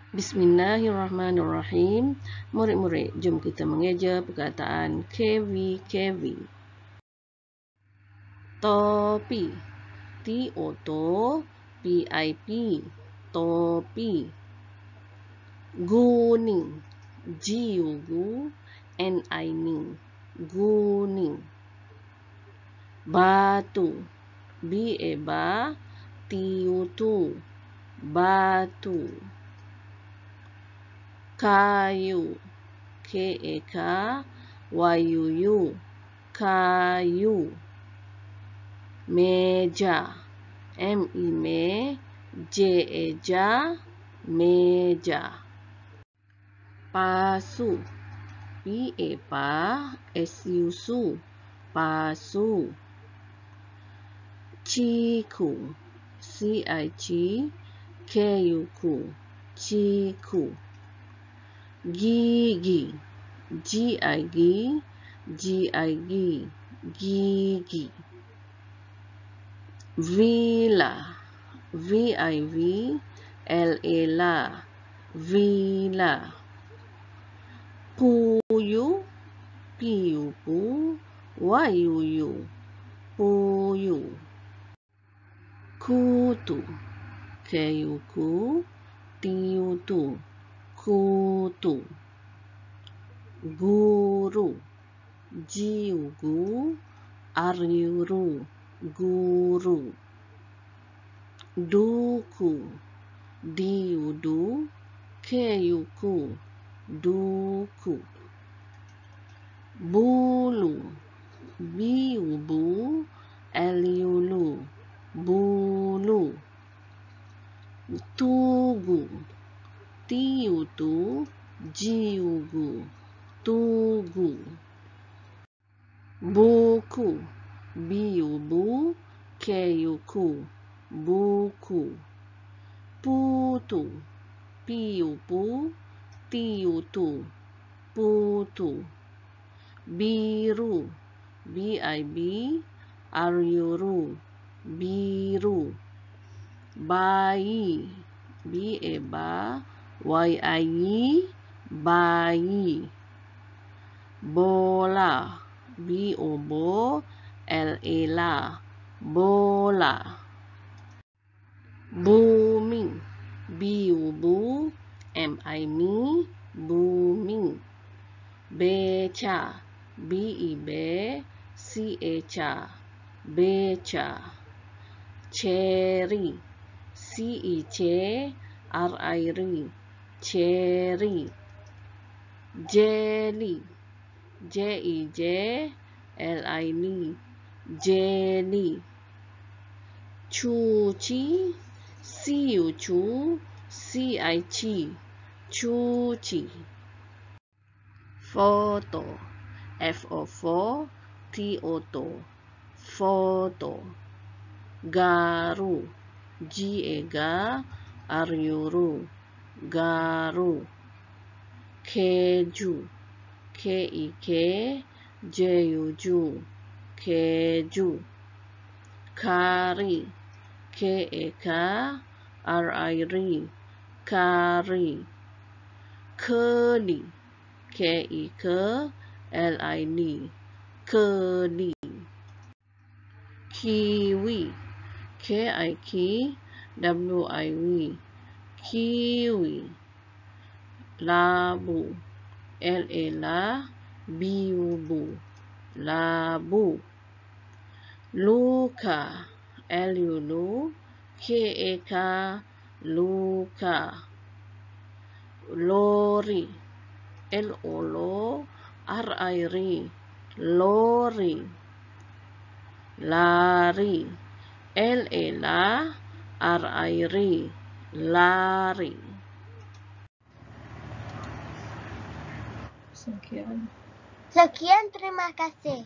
Bismillahirrahmanirrahim. Murid-murid, jom kita mengeja perkataan KV. Topi. T-O-P-I-P. Topi. Guning. G-U-N-I-N-G. Guning. Batu. B-A-T-U-T. Batu. Kayu. K-A-K-Y-U-U. Kayu. Meja. M-E-J-A-J. Meja. Pasu. P-A-S-U-S-U. Pasu. Ciku. C-I-C-K-U-K. Ciku. Gigi. G-I-G. Gigi. Villa. V-I-V-L-A. Villa. Puyuh. P-U-P. Y-U-U. Puyuh. Kutu. K-U-Q-T-U-T. Kutu. Guru. G-U-R-U. Guru. Duku. D-U-K-U-K. Duku. Bulu. B-U-L-U-L. Bulu. Tugu. T-U-G-U-G. Tugu. Buku. B-U-K-U-K. Buku. Putu. P-U-T-U-T. Putu. Biru. B-I-B-R-U. Biru. Bayi. B-A-Y-I. Bayi. Bola. B-O-L-A. Bola. Bumi. B-U-M-I-M. Bumi. Beca. B-E-C-A-C. Beca. Cherry. C-E-R-I-R. Cherry. Jelly. J-E-L-L-I-N. Jelly. Cuci. C-U-C-I-C. Cuci. Foto. F-O-T-O-T. Foto. Garu. G-A-R-U. Garu. Keju. K-E-K-J-U-J. Keju. Kari. K-A-K-R-I-R. Kari. Keli. K-E-K-L-I-N. Keli. Kiwi. K-I-K-W-I-W. Kiwi. Labu. L-A-B-U-B. Labu. Luka. L-U-K-A-K. Luka. Lori. L-O-R-I-R. Lori. Lari. L-A-R-I-R. Lari. Sekian, terima kasih.